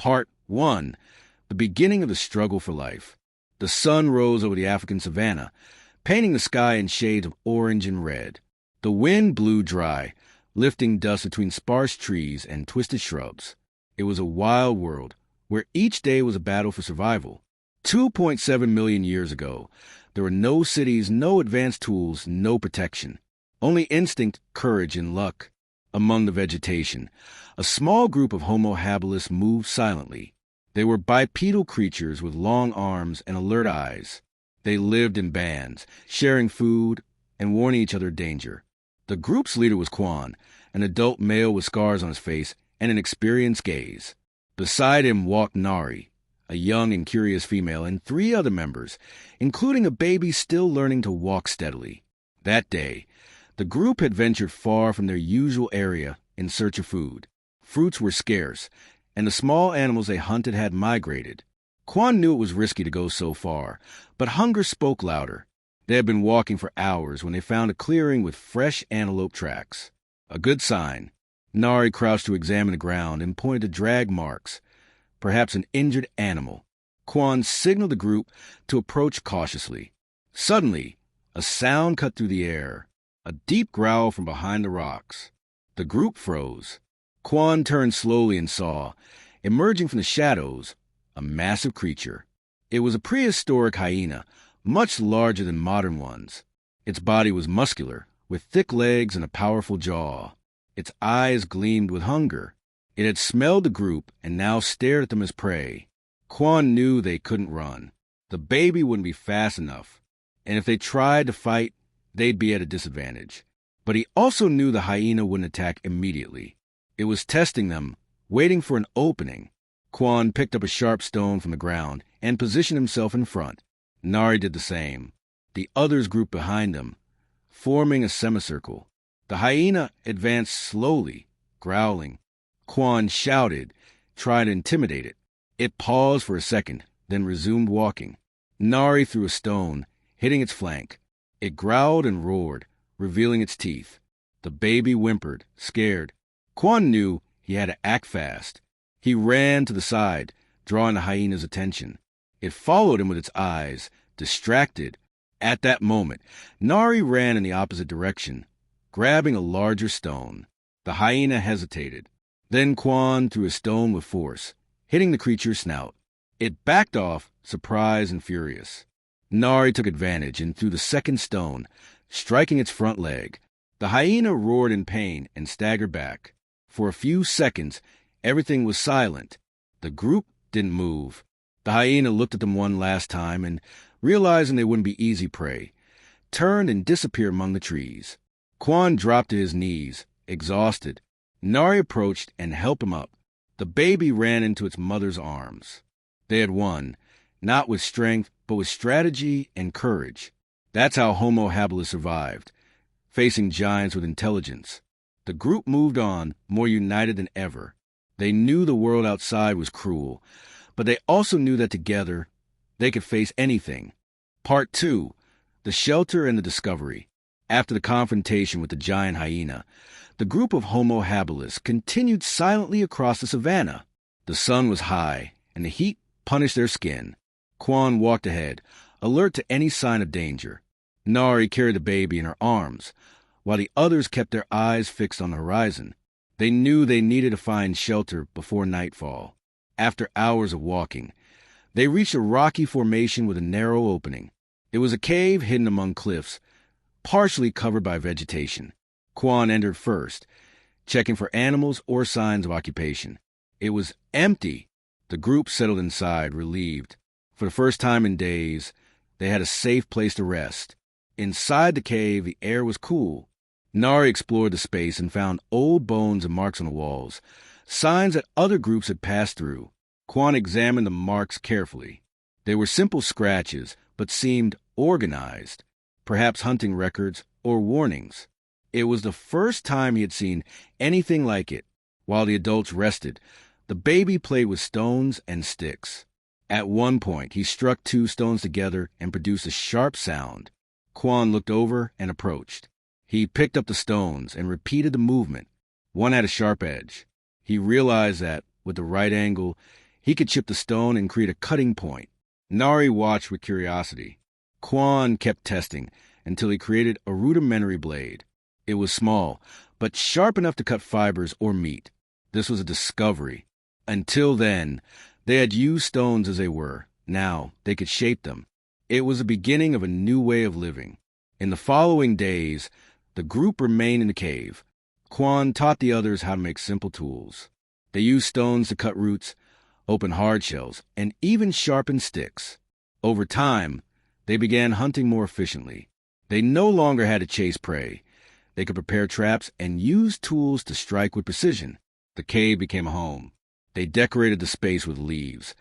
Part 1. The beginning of the struggle for life. The sun rose over the African savanna, painting the sky in shades of orange and red. The wind blew dry, lifting dust between sparse trees and twisted shrubs. It was a wild world, where each day was a battle for survival. 2.7 million years ago, there were no cities, no advanced tools, no protection. Only instinct, courage, and luck. Among the vegetation, a small group of Homo habilis moved silently. They were bipedal creatures with long arms and alert eyes. They lived in bands, sharing food and warning each other of danger. The group's leader was Quan, an adult male with scars on his face and an experienced gaze. Beside him walked Nari, a young and curious female, and 3 other members, including a baby still learning to walk steadily. That day, the group had ventured far from their usual area in search of food. Fruits were scarce, and the small animals they hunted had migrated. Quan knew it was risky to go so far, but hunger spoke louder. They had been walking for hours when they found a clearing with fresh antelope tracks. A good sign. Nari crouched to examine the ground and pointed to drag marks, perhaps an injured animal. Quan signaled the group to approach cautiously. Suddenly, a sound cut through the air, a deep growl from behind the rocks. The group froze. Quan turned slowly and saw, emerging from the shadows, a massive creature. It was a prehistoric hyena, much larger than modern ones. Its body was muscular, with thick legs and a powerful jaw. Its eyes gleamed with hunger. It had smelled the group and now stared at them as prey. Quan knew they couldn't run. The baby wouldn't be fast enough, and if they tried to fight, they'd be at a disadvantage. But he also knew the hyena wouldn't attack immediately. It was testing them, waiting for an opening. Quan picked up a sharp stone from the ground and positioned himself in front. Nari did the same. The others grouped behind them, forming a semicircle. The hyena advanced slowly, growling. Quan shouted, trying to intimidate it. It paused for a second, then resumed walking. Nari threw a stone, hitting its flank. It growled and roared, revealing its teeth. The baby whimpered, scared. Quan knew he had to act fast. He ran to the side, drawing the hyena's attention. It followed him with its eyes, distracted. At that moment, Nari ran in the opposite direction, grabbing a larger stone. The hyena hesitated. Then Quan threw a stone with force, hitting the creature's snout. It backed off, surprised and furious. Nari took advantage and threw the second stone, striking its front leg. The hyena roared in pain and staggered back. For a few seconds, everything was silent. The group didn't move. The hyena looked at them one last time and, realizing they wouldn't be easy prey, turned and disappeared among the trees. Quan dropped to his knees, exhausted. Nari approached and helped him up. The baby ran into its mother's arms. They had won, not with strength, but with strategy and courage. That's how Homo habilis survived, facing giants with intelligence. The group moved on, more united than ever. They knew the world outside was cruel, but they also knew that together, they could face anything. Part 2. The Shelter and the Discovery. After the confrontation with the giant hyena, the group of Homo habilis continued silently across the savanna. The sun was high, and the heat punished their skin. Quan walked ahead, alert to any sign of danger. Nari carried the baby in her arms, while the others kept their eyes fixed on the horizon. They knew they needed to find shelter before nightfall. After hours of walking, they reached a rocky formation with a narrow opening. It was a cave hidden among cliffs, partially covered by vegetation. Quan entered first, checking for animals or signs of occupation. It was empty. The group settled inside, relieved. For the first time in days, they had a safe place to rest. Inside the cave, the air was cool. Nari explored the space and found old bones and marks on the walls, signs that other groups had passed through. Quan examined the marks carefully. They were simple scratches, but seemed organized, perhaps hunting records or warnings. It was the first time he had seen anything like it. While the adults rested, the baby played with stones and sticks. At one point, he struck 2 stones together and produced a sharp sound. Quan looked over and approached. He picked up the stones and repeated the movement. One had a sharp edge. He realized that, with the right angle, He could chip the stone and create a cutting point. Nari watched with curiosity. Quan kept testing until he created a rudimentary blade. It was small, but sharp enough to cut fibers or meat. This was a discovery. Until then, they had used stones as they were. Now they could shape them. It was the beginning of a new way of living. In the following days, the group remained in the cave. Quan taught the others how to make simple tools. They used stones to cut roots, open hard shells, and even sharpen sticks. Over time, they began hunting more efficiently. They no longer had to chase prey. They could prepare traps and use tools to strike with precision. The cave became a home. They decorated the space with leaves,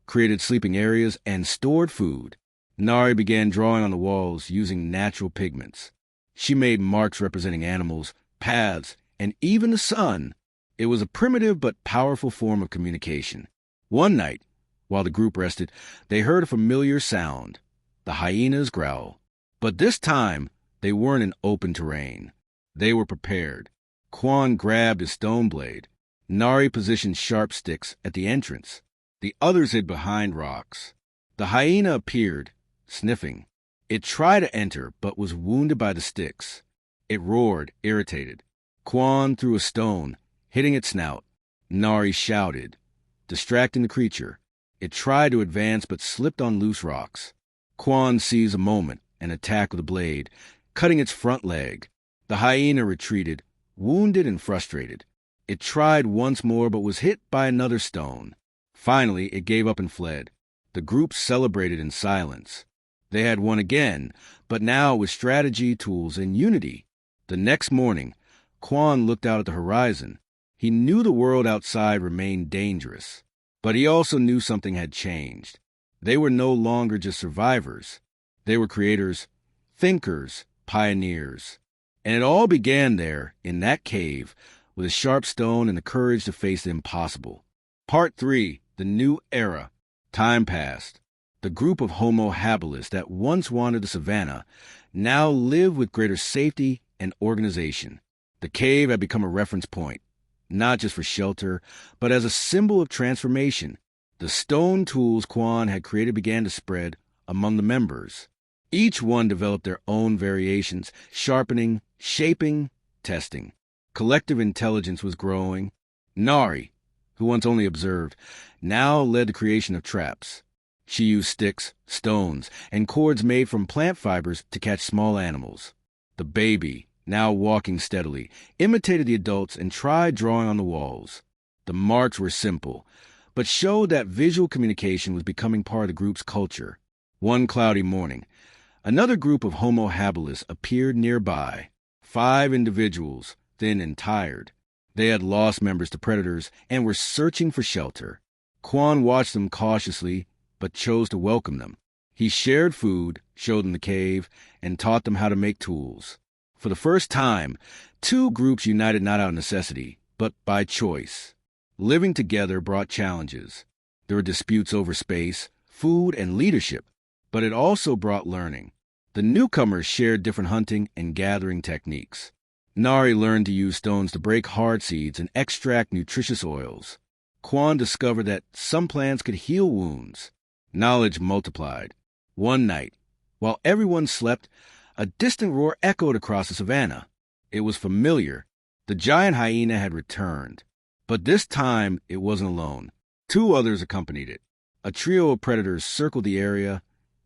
created sleeping areas, and stored food. Nari began drawing on the walls using natural pigments. She made marks representing animals, paths, and even the sun. It was a primitive but powerful form of communication. One night, while the group rested, they heard a familiar sound, the hyena's growl. But this time, they weren't in open terrain. They were prepared. Quan grabbed his stone blade. Nari positioned sharp sticks at the entrance. The others hid behind rocks. The hyena appeared, sniffing. It tried to enter, but was wounded by the sticks. It roared, irritated. Quan threw a stone, hitting its snout. Nari shouted, distracting the creature. It tried to advance, but slipped on loose rocks. Quan seized a moment and attacked with a blade, cutting its front leg. The hyena retreated, wounded and frustrated. It tried once more, but was hit by another stone. Finally, it gave up and fled. The group celebrated in silence. They had won again, but now with strategy, tools, and unity. The next morning, Quan looked out at the horizon. He knew the world outside remained dangerous, but he also knew something had changed. They were no longer just survivors. They were creators, thinkers, pioneers. And it all began there, in that cave, with a sharp stone and the courage to face the impossible. Part 3, The New Era. Time passed. The group of Homo Habilis that once wandered the savannah now lived with greater safety and organization. The cave had become a reference point, not just for shelter, but as a symbol of transformation. The stone tools Quan had created began to spread among the members. Each one developed their own variations, sharpening, shaping, testing. Collective intelligence was growing. Nari, who once only observed, now led the creation of traps. She used sticks, stones, and cords made from plant fibers to catch small animals. The baby, now walking steadily, imitated the adults and tried drawing on the walls. The marks were simple, but showed that visual communication was becoming part of the group's culture. One cloudy morning, another group of Homo habilis appeared nearby. 5 individuals, thin and tired. They had lost members to predators and were searching for shelter. Quan watched them cautiously, but chose to welcome them. He shared food, showed them the cave, and taught them how to make tools. For the first time, 2 groups united not out of necessity, but by choice. Living together brought challenges. There were disputes over space, food, and leadership, but it also brought learning. The newcomers shared different hunting and gathering techniques. Nari learned to use stones to break hard seeds and extract nutritious oils. Quan discovered that some plants could heal wounds. Knowledge multiplied. One night, while everyone slept, a distant roar echoed across the savannah. It was familiar. The giant hyena had returned. But this time, it wasn't alone. 2 others accompanied it. A trio of predators circled the area,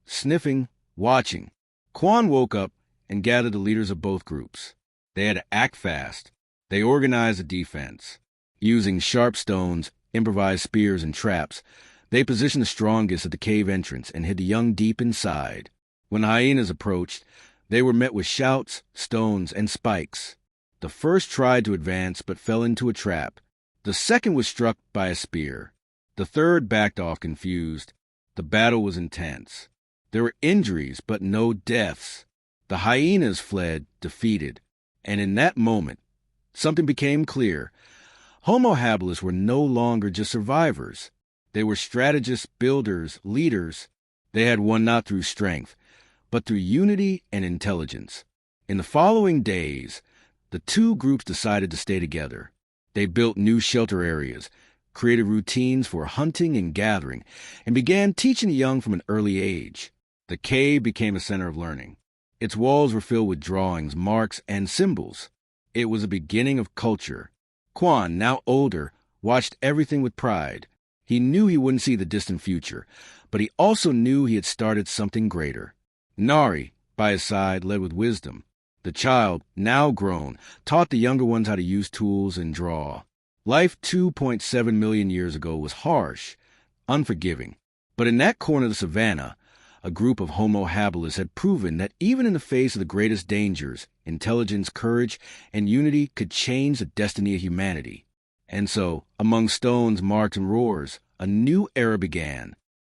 sniffing, watching. Quan woke up and gathered the leaders of both groups. They had to act fast. They organized a defense. Using sharp stones, improvised spears, and traps, they positioned the strongest at the cave entrance and hid the young deep inside. When the hyenas approached, they were met with shouts, stones, and spikes. The first tried to advance but fell into a trap. The second was struck by a spear. The third backed off confused. The battle was intense. There were injuries, but no deaths. The hyenas fled, defeated. And in that moment, something became clear. Homo habilis were no longer just survivors. They were strategists, builders, leaders. They had won not through strength, but through unity and intelligence. In the following days, the 2 groups decided to stay together. They built new shelter areas, created routines for hunting and gathering, and began teaching the young from an early age. The cave became a center of learning. Its walls were filled with drawings, marks, and symbols. It was a beginning of culture. Quan, now older, watched everything with pride. He knew he wouldn't see the distant future, but he also knew he had started something greater. Nari, by his side, led with wisdom. The child, now grown, taught the younger ones how to use tools and draw. Life 2.7 million years ago was harsh, unforgiving. But in that corner of the savannah, a group of Homo habilis had proven that even in the face of the greatest dangers, intelligence, courage, and unity could change the destiny of humanity. And so, among stones, marks, and roars, a new era began.